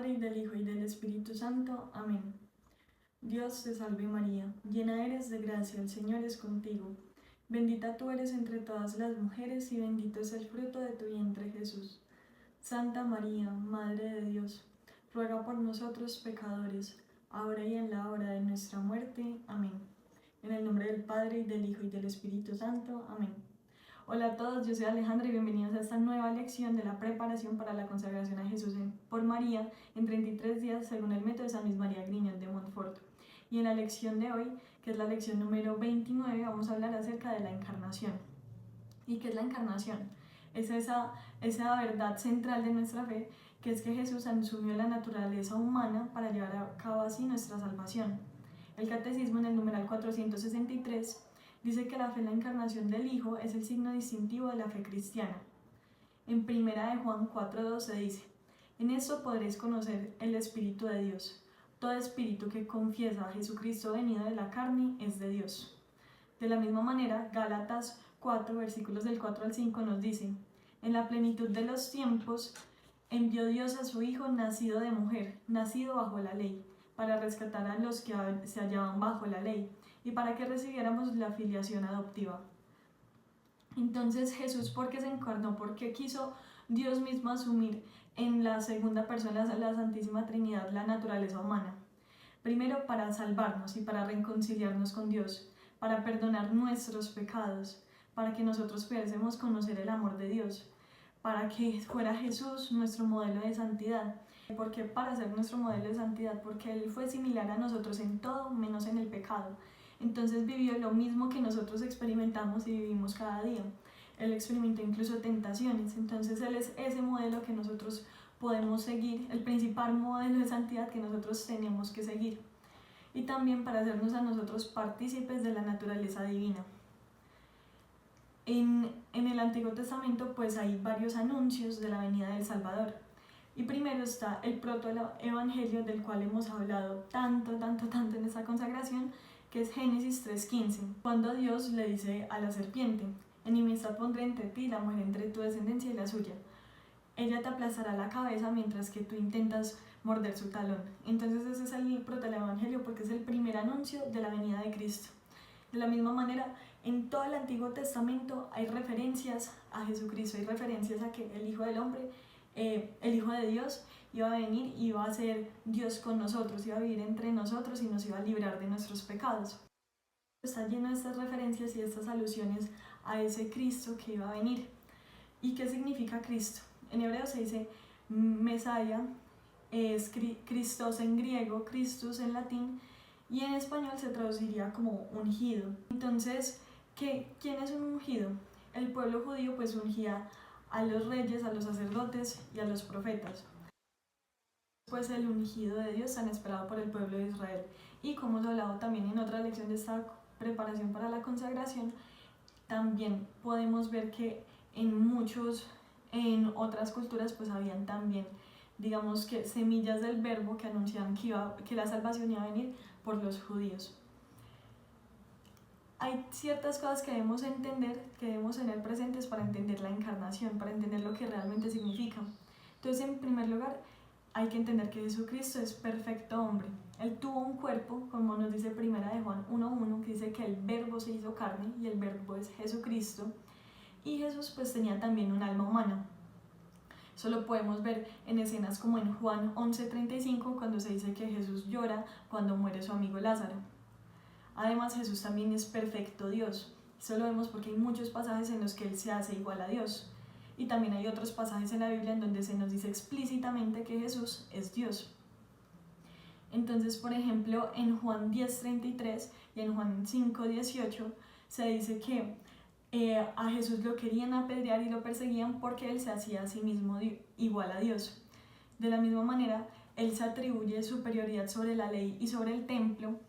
Padre, y del Hijo, y del Espíritu Santo. Amén. Dios te salve María, llena eres de gracia, el Señor es contigo. Bendita tú eres entre todas las mujeres, y bendito es el fruto de tu vientre, Jesús. Santa María, Madre de Dios, ruega por nosotros pecadores, ahora y en la hora de nuestra muerte. Amén. En el nombre del Padre, y del Hijo, y del Espíritu Santo. Amén. Hola a todos, yo soy Alejandra y bienvenidos a esta nueva lección de la preparación para la consagración a Jesús por María en 33 días según el método de San Luis María Griñón de Montfort. Y en la lección de hoy, que es la lección número 29, vamos a hablar acerca de la encarnación. ¿Y qué es la encarnación? Es esa verdad central de nuestra fe, que es que Jesús asumió la naturaleza humana para llevar a cabo así nuestra salvación. El Catecismo en el numeral 463 dice que la fe en la encarnación del Hijo es el signo distintivo de la fe cristiana. En 1 de Juan 4:12 dice: en esto podréis conocer el Espíritu de Dios. Todo espíritu que confiesa a Jesucristo venido de la carne es de Dios. De la misma manera, Gálatas 4, versículos del 4 al 5 nos dice: en la plenitud de los tiempos envió Dios a su Hijo nacido de mujer, nacido bajo la ley, para rescatar a los que se hallaban bajo la ley y para que recibiéramos la filiación adoptiva. Entonces Jesús, ¿por qué se encarnó? Porque quiso Dios mismo asumir en la segunda persona de la Santísima Trinidad la naturaleza humana. Primero para salvarnos y para reconciliarnos con Dios, para perdonar nuestros pecados, para que nosotros pudiésemos conocer el amor de Dios, para que fuera Jesús nuestro modelo de santidad. ¿Por qué para ser nuestro modelo de santidad? Porque Él fue similar a nosotros en todo menos en el pecado. Entonces vivió lo mismo que nosotros experimentamos y vivimos cada día. Él experimentó incluso tentaciones. Entonces Él es ese modelo que nosotros podemos seguir, el principal modelo de santidad que nosotros tenemos que seguir. Y también para hacernos a nosotros partícipes de la naturaleza divina. En el Antiguo Testamento pues hay varios anuncios de la venida del Salvador. Y primero está el protoevangelio del cual hemos hablado tanto en esta consagración, que es Génesis 3:15, cuando Dios le dice a la serpiente: enemistad pondré entre ti y la mujer, entre tu descendencia y la suya. Ella te aplastará la cabeza mientras que tú intentas morder su talón. Entonces ese es el protoevangelio porque es el primer anuncio de la venida de Cristo. De la misma manera, en todo el Antiguo Testamento hay referencias a Jesucristo, hay referencias a que el Hijo del Hombre, el Hijo de Dios, iba a venir y iba a ser Dios con nosotros, iba a vivir entre nosotros y nos iba a librar de nuestros pecados. Está lleno de estas referencias y de estas alusiones a ese Cristo que iba a venir. ¿Y qué significa Cristo? En hebreo se dice Mesaya, es Christos en griego, Christus en latín, y en español se traduciría como ungido. Entonces, ¿quién es un ungido? El pueblo judío pues ungía a los reyes, a los sacerdotes y a los profetas. Pues el ungido de Dios tan esperado por el pueblo de Israel. Y como hemos hablado también en otra lección de esta preparación para la consagración, también podemos ver que en otras culturas pues habían también, digamos que semillas del verbo que anunciaban que la salvación iba a venir por los judíos. Hay ciertas cosas que debemos entender, que debemos tener presentes para entender la encarnación, para entender lo que realmente significa. Entonces, en primer lugar, hay que entender que Jesucristo es perfecto hombre. Él tuvo un cuerpo, como nos dice 1 de Juan 1:1, que dice que el verbo se hizo carne y el verbo es Jesucristo. Y Jesús pues tenía también un alma humana. Eso lo podemos ver en escenas como en Juan 11:35, cuando se dice que Jesús llora cuando muere su amigo Lázaro. Además, Jesús también es perfecto Dios. Eso lo vemos porque hay muchos pasajes en los que Él se hace igual a Dios. Y también hay otros pasajes en la Biblia en donde se nos dice explícitamente que Jesús es Dios. Entonces, por ejemplo, en Juan 10:33 y en Juan 5:18 se dice que a Jesús lo querían apedrear y lo perseguían porque Él se hacía a sí mismo igual a Dios. De la misma manera, Él se atribuye superioridad sobre la ley y sobre el templo.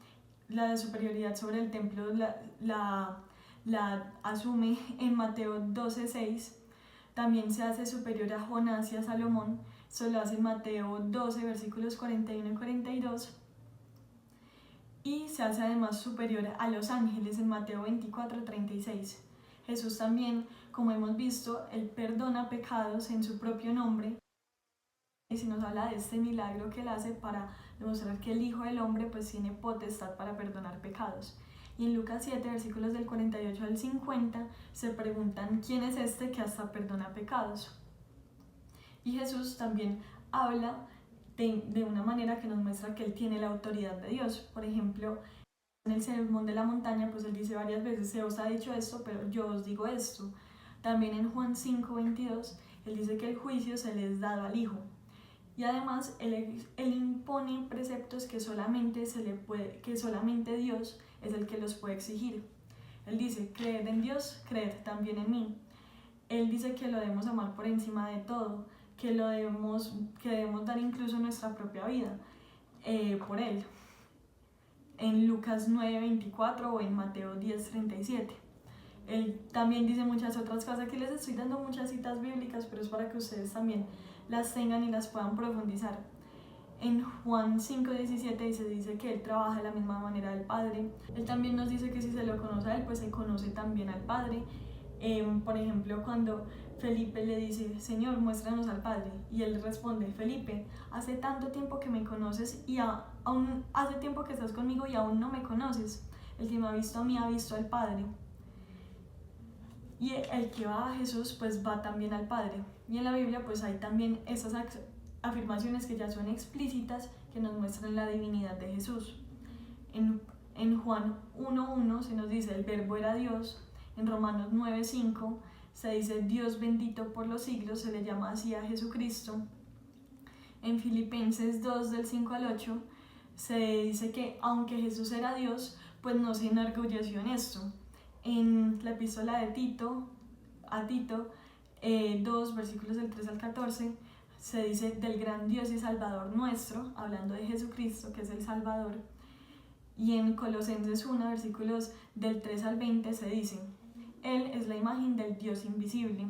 La superioridad sobre el templo la asume en Mateo 12:6. También se hace superior a Jonás y a Salomón. Eso lo hace en Mateo 12, versículos 41 y 42. Y se hace además superior a los ángeles en Mateo 24:36. Jesús también, como hemos visto, Él perdona pecados en su propio nombre. y se nos habla de este milagro que él hace para demostrar que el Hijo del Hombre pues tiene potestad para perdonar pecados. Y en Lucas 7, versículos del 48 al 50, se preguntan quién es este que hasta perdona pecados. Y Jesús también habla de una manera que nos muestra que él tiene la autoridad de Dios. Por ejemplo, en el sermón de la montaña, pues él dice varias veces: se os ha dicho esto, pero yo os digo esto. También en Juan 5, 22, él dice que el juicio se le es dado al Hijo. Y además él impone preceptos que solamente Dios es el que los puede exigir. Él dice: creed en Dios, creed también en mí. Él dice que lo debemos amar por encima de todo, que debemos dar incluso nuestra propia vida por él. En Lucas 9:24 o en Mateo 10:37. Él también dice muchas otras cosas. Aquí les estoy dando muchas citas bíblicas, pero es para que ustedes también las tengan y las puedan profundizar. En Juan 5:17 dice que él trabaja de la misma manera del Padre. Él también nos dice que si se lo conoce a él, pues se conoce también al Padre. Por ejemplo, cuando Felipe le dice: Señor, muéstranos al Padre, y él responde: Felipe, hace tanto tiempo que me conoces y aún hace tiempo que estás conmigo y aún no me conoces. El que me ha visto a mí ha visto al Padre. Y el que va a Jesús pues va también al Padre. Y en la Biblia pues hay también esas afirmaciones que ya son explícitas, que nos muestran la divinidad de Jesús. En Juan 1:1 se nos dice: el verbo era Dios. En Romanos 9:5 se dice: Dios bendito por los siglos, se le llama así a Jesucristo. En Filipenses 2 del 5 al 8 se dice que aunque Jesús era Dios, pues no se enorgulleció en esto. En la epístola de Tito, 2 versículos del 3 al 14, se dice: del gran Dios y Salvador nuestro, hablando de Jesucristo, que es el Salvador. Y en Colosenses 1, versículos del 3 al 20, se dice: Él es la imagen del Dios invisible.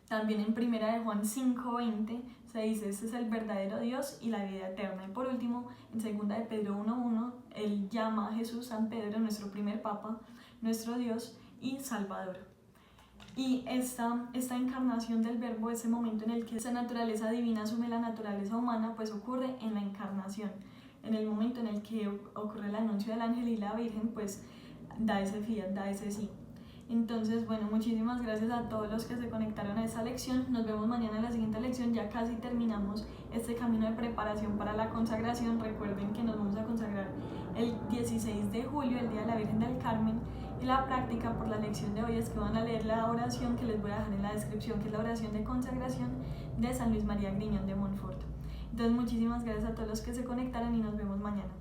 También en 1 de Juan 5:20 se dice: este es el verdadero Dios y la vida eterna. Y por último, en 2 de Pedro 1:1, él llama a Jesús San Pedro, nuestro primer Papa, nuestro Dios y Salvador. Y esta encarnación del verbo, ese momento en el que esa naturaleza divina asume la naturaleza humana, pues ocurre en la encarnación. En el momento en el que ocurre el anuncio del ángel y la Virgen, pues da ese fiat, da ese sí. Entonces, bueno, muchísimas gracias a todos los que se conectaron a esta lección. Nos vemos mañana en la siguiente lección. Ya casi terminamos este camino de preparación para la consagración. Recuerden que nos vamos a consagrar el 16 de julio, el Día de la Virgen del Carmen. Y la práctica por la lección de hoy es que van a leer la oración que les voy a dejar en la descripción, que es la oración de consagración de San Luis María Griñón de Montfort. Entonces, muchísimas gracias a todos los que se conectaron y nos vemos mañana.